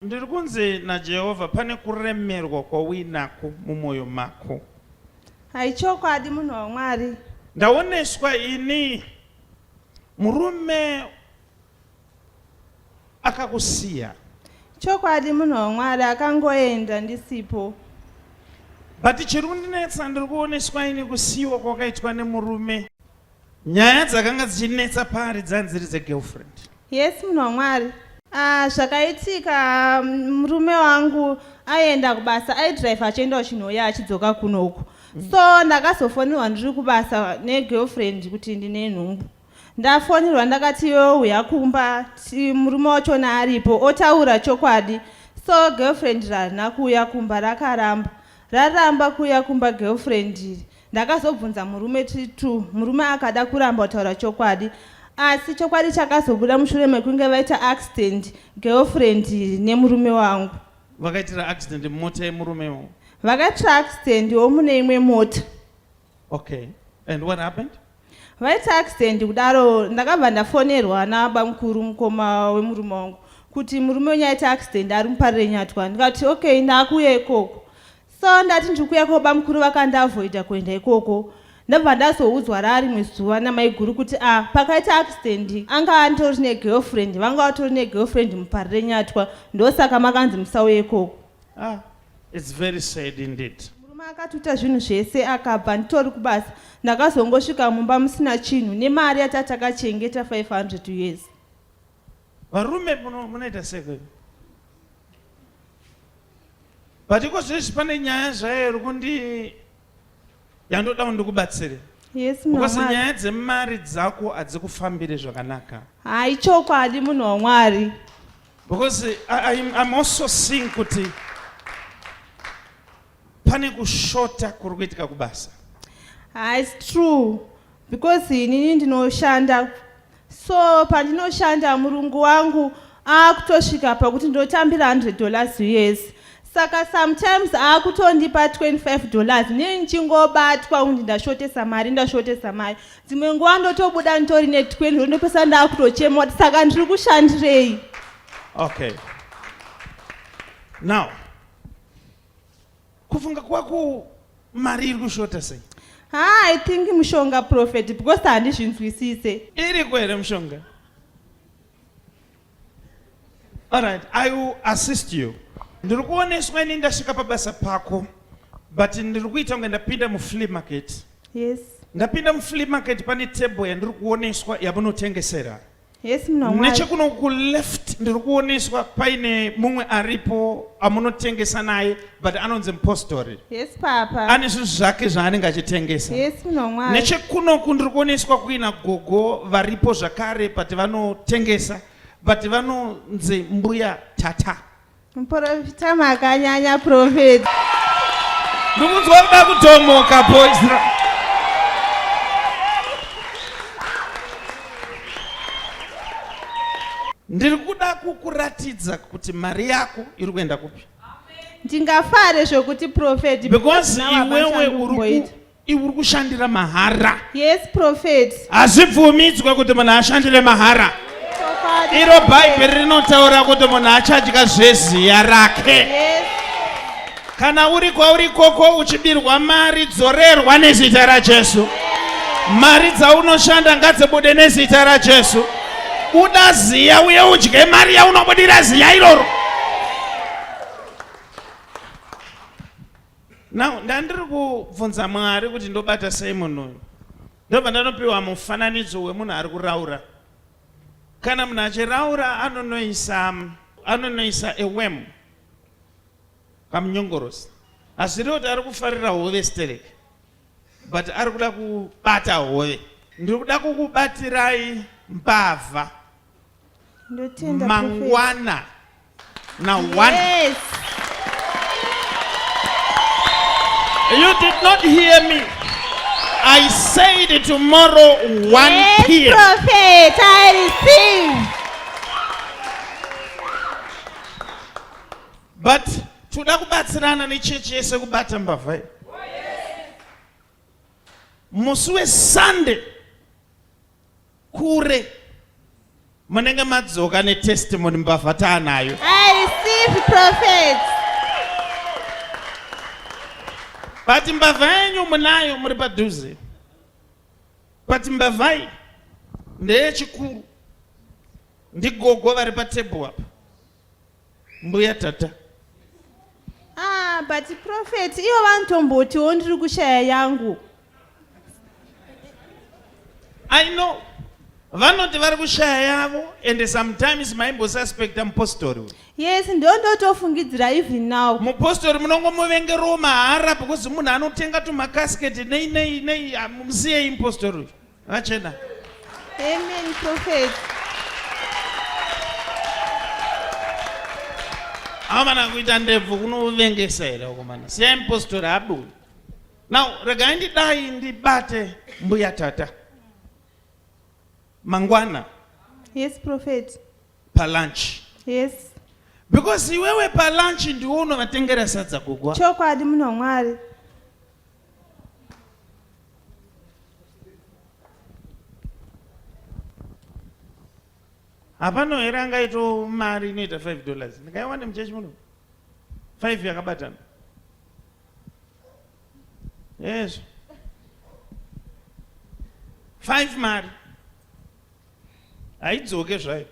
Ndirikunze na Jehova pane kuremerwa kwawinako mumwoyo mako. Haichokwadi munhu waMwari. Ndaoneswa ini murume akakusiya. Chokwadi munhu waMwari akangoenda ndisipo. But chiri kundinetsa ndirikuoneswa ini kusiyiwa kwakaitwa nemurume. Nyaya dzakanga dzichinetsa pari dzanziri dzegirlfriend. Yes, munhu waMwari. Zvakaitika murume wangu aenda kubasa, aidrive achienda kuchinoya achidzoka kunoku. So ndakazofonirwa ndiri kubasa negirlfriend kuti ndine nhumbu. Ndafonirwa ndakati uya kumba murume wachona aripo otaura chokwadi. So girlfriend harina kuuya kumba, rakaramba. Raramba kuuya kumba girlfriend. Ndakazobvunza murume tu, murume akada kuramba kutaura chokwadi. Asi chokwadi chakazobuda mushure mekunge vaita accident girlfriend nemurume wangu. Vakaitira accident mota yemurume wangu. Vakaitira accident womune imwe mota. Okay. And what happened? Vaita accident kudaro ndakabva ndafonerwa nababa mukuru mukoma wemurume wangu kuti murume wenyaita accident ari muparire Nyatwa. Ndikati okay ndakuya ikoko. So ndati ndikuya baba mukuru vakandavoida kuenda ikoko. Ndabva ndazoudzwa rimwe zuva namai guru kuti pakaita accident anga andori negirlfriend, vanga vatori negirlfriend muparire Nyatwa, ndosaka makanzi musauye ikoko. It's very sad indeed. Murume akatuta zvinhu zvese akabva nditori kubasa. Ndakazongosvika mumba musina chinhu nemari yatatakachengeta 500 years. Varume munoita sei? But ikozvizvi pane nyaya zvairi kundi yandoda ndikubatsire. Yes, munhu waMwari. Because nyaya dzemari dzako hadzikufambire zvakanaka. Haichokwadi munhu waMwari. Because I'm also seeing kuti pane kushota kuri kuitika kubasa. It's true. Because inini ndinoshanda. So pandinoshanda murungu wangu akutosvika pakuti ndotambira $100 US. Saka sometimes akutondipa $25 nenchingobatwa undi ndashotesa mari. Dzimwe nguva ndotobuda nditori ne20 ndopesa ndakutochema saka ndiri kushandirei. Okay. Now, kufunga kwako mari iri kushota sei? I think mushonga prophet because handizvinzwisise. Iri kwere mushonga? All right, I will assist you. Ndiri kuoneswa ini ndasvika pabasa pako, but ndiri kuita kunge ndapinda muflea market. Yes. Ndapinda muflea market pane table yandiri kuoneswa yamunotengesera. Yes, munhu waMwari. Nechekuno kuleft ndiri kuoneswa paine mumwe aripo amunotengesa naye, but anonzi mupostori. Yes, papa. Ane zvinhu zvake zvaanenge achitengesa. Yes, munhu waMwari. Nechekunoku ndiri kuoneswa kuina gogo varipo zvakare but vanotengesa, but vanonzi Mbuya Tata. Muprofita makanyanya prophet. Ndikunzwa kuda kutomoka boys. Ndiri kuda kukuratidza kuti mari yako iri kuenda kupi. Ndingafare zvokuti prophet. Because iwewe uri kushandira mahara. Yes, prophet. Hazvibvumidzwe kuti munhu ashandire mahara. Iro Bible rinotaura kuti munhu achadya zveziya rake. Yes. Kana uri kwauri koko uchibirwa mari dzorerwa nezita raJesu. Mari dzaunoshanda ngadzibude nezita raJesu. Uda ziya uye udye mari yaunobudira ziya iroro. Now ndandiri kubvunza Mwari kuti ndobata sei munhu uyu. Ndobva ndanopiwa mufananidzo wemunhu ari kuraura. Kana munhu achiraura anonoisa ewemu kamunyongorosi. Hazviri kuti ari kufarira hove stereki, but ari kuda kubata hove. Ndiri kuda kukubatirai mbavha mangwana na 1. Yes. You did not hear me. I said tomorrow 1 p.m. Yes, prophet, I receive. But toda kubatsirana nechechi yese kubata mbavha. Musi weSunday kure munenge madzoka netestimony mbavha taanayo. I receive But mbavha yenyu munayo muri padhuze. But mbavha ndeyechikuru. Ndigogo vari patebhuru apa. Mbuya Tata. But prophet, iwo vantombotiwo ndiri kushaya yangu. I know. Vanoti vari kushaya yavo and sometimes maimbosuspecta mupostori. Yes, ndondotofungidzira even now. Mupostori munongomuvengerawo mahara because munhu anotenga tumakasiketi nei musiyei mupostori. Vachena. Amen, prophet. Amana kuita ndebvu kunovengesa here ukomana. Siyai mupostori abudi. Now, regai ndidai ndibate Mbuya Tata. Mangwana. Yes, prophet. Palunch. Yes. Because iwewe palunch ndiwo unovatengera sadza kugwa. Chokwadi munhu waMwari. Hapano here angaito mari inoita $5. Ndikaiwana muchechi muno. 5 yakabatana. Yes. 5 mari. Haidzoke zvayo.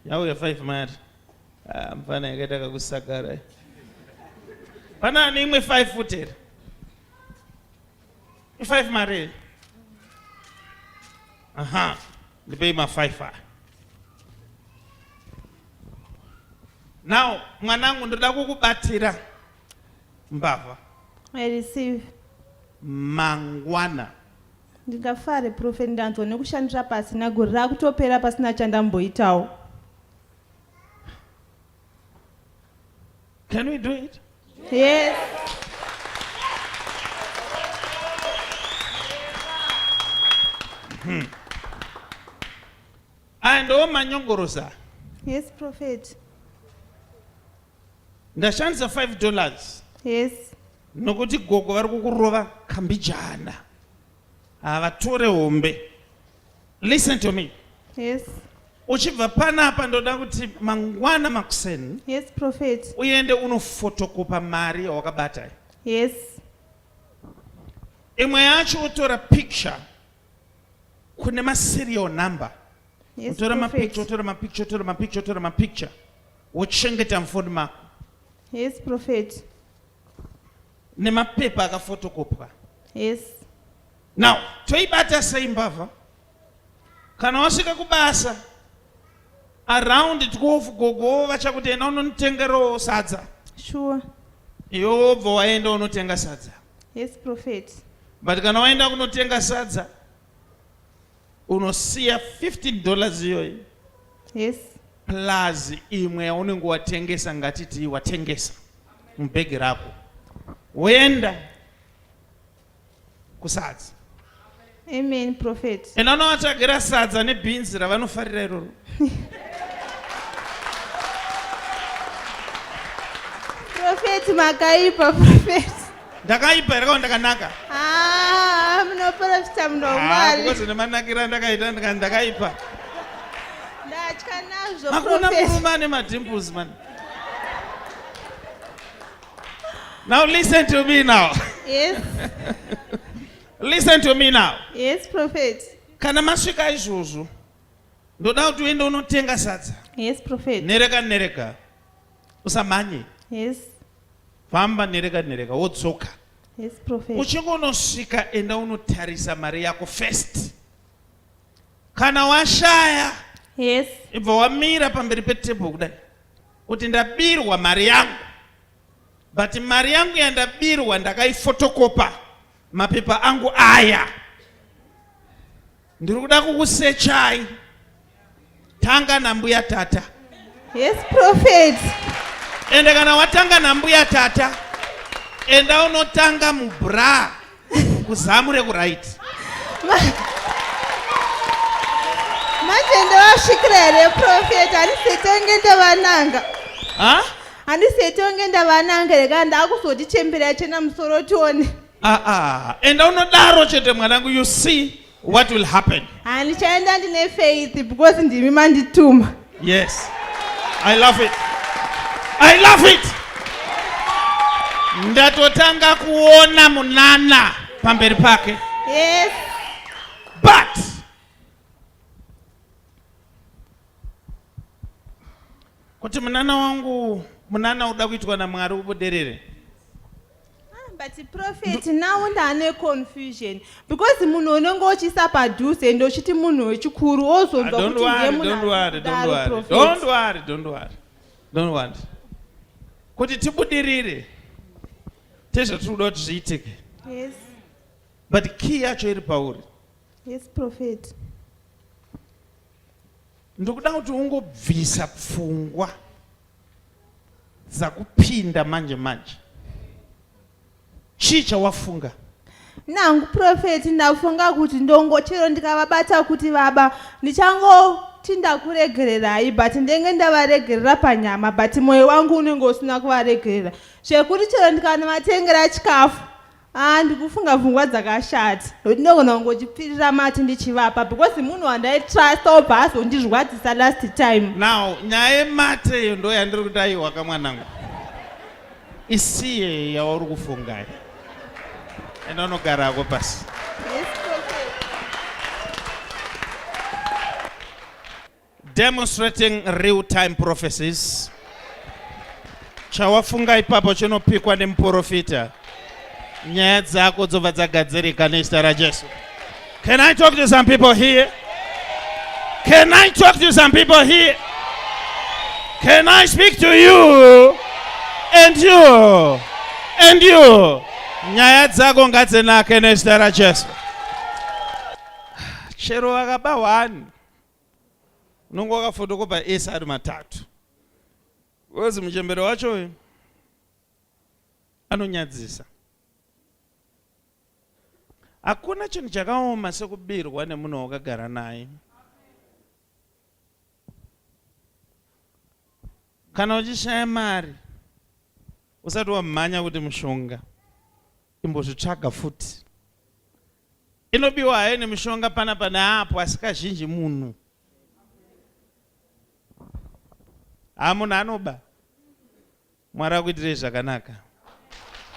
Yauya 5 mari. Mfana yakaita kakusakara. Pana neimwe 5 futera. 5 mari. Aha. Ndipei ma5. Now, mwanangu ndoda kukubatira mbavha. I receive. Mangwana. Ndingafare prophet ndanzone kushandira pasina gori rakutopera pasina chandamboitawo. Can we do it? Yes. Ando manyongorosa. Yes, prophet. Ndashandisa $5. Yes. Nokuti gogo vari kukurova kambijana. Vatore hombe. Listen to me. Yes. Uchibva panapa ndoda kuti mangwana makuseni. Yes, prophet. Uende unofotokopa mari yawakabata. Yes. Imwe yacho utora picture. Kune ma-serial number. Yes, Utora prophet. ma picture. Wochengeta mfoni mako. Yes, prophet. Nemapepa akafotokopwa. Yes. Now, toibata sei mbavha. Kana wasvika kubasa, around 12 gogo vachakuti ena unonitengerawo sadza. Sure. Iwe bva waenda unotenga sadza. Yes, prophet. But kana waenda kunotenga sadza, unosiya $15 iyoyi. Yes. Plus imwe yaunenge watengesa ngatiti watengesa mubhegi rako. Woenda kusadza. Amen, prophet. Ena unovatsvagira sadza nebhinzi ravanofarira iroro. Prophet makaipa, prophet. Ndakaipa here kana ndakanaka? Munoprofita munhu waMwari. Because nemanakira ndakaita ndakaipa. Ndatya nazvo, Hakuna prophet. murume ane madimples man. Now listen to me now. Yes. Listen to me now. Yes, prophet. Kana masvika izvozvo, ndoda kuti uende unotenga sadza. Yes, prophet. Nereka. Usamanye. Yes. Famba nereka wotsoka. Yes, prophet. Uchingonosvika enda unotarisa mari yako first. Kana washaya, Yes. ibva wamira pamberi petebhuru kudai. Kuti ndabirwa mari yangu. But mari yangu yandabirwa ndakaifotokopa. Mapepa angu aya. Ndiri kuda kukusechai. Tanga na Mbuya Tata. Yes, prophet. Ende kana watanga na Mbuya Tata, enda unotanga mubra kuzamure kuraiti. Manje ndawasvikira here prophet, handiseti ndavananga. Handiseti onge ndavananga rega ndakuzotichembera chena musoro tione. Enda unodaro chete mwanangu, you see what will happen. Handichaenda ndine faith because ndimi mandituma. Yes. I love it. I love it. ndatotanga kuona munana pamberi pake. Yes. But kuti munana wangu, munana uda kuitwa naMwari ubuderere. But prophet, now ndane confusion because munhu unenge uchisa padhuze ndochiti munhu wechikuru ozonzwa kuti ndiye munhu. Don't worry. Kuti tibudirire tezvatinoda kuti zviitike. Yes. But key yacho iri pauri. Yes, prophet. Ndokuda kuti ungobvisa pfungwa dzakupinda manje. Chii chawafunga? Nangu prophet, ndafunga kuti ndongochero ndikavabata kuti baba ndichangoti ndakuregererai but ndenge ndavaregerera panyama but moyo wangu unenge usina kuvaregerera zvekuti chero ndikanovatengera chikafu ndikufunga pfungwa dzakashata nokuti ndogona kungochipfirira mati ndichivapa because munhu wandaitrust obva azondizvadzisa last time. Now nyaya yemate iyo ndo yandiri kuti aiwa kamwanangu isiye yauri kufunga enda unogarako pasi. Yes, prophet. Demonstrating real-time prophecies. Chawafunga ipapo chinopikwa nemuprofita. Nyaya dzako dzobva dzagadzirika nezita raJesu. Can I talk to some people here? Can I talk to some people here? Can I speak to you? And you? And you? Nyaya dzako ngadzinake nezita raJesu. Chero akaba 1 unongo wakafotokopa esi ari 3 wozi muchembere wacho anonyadzisa. Hakuna chinhu chakaoma sekubirwa nemunhu wakagara naye. Kana uchishaya mari usati wamhanya kuti mushonga imbozvitsvaga futi. Inobiwa hayo nemishonga pana apo asi kazhinji munhu. Munhu anoba. Mwari akuitire zvakanaka.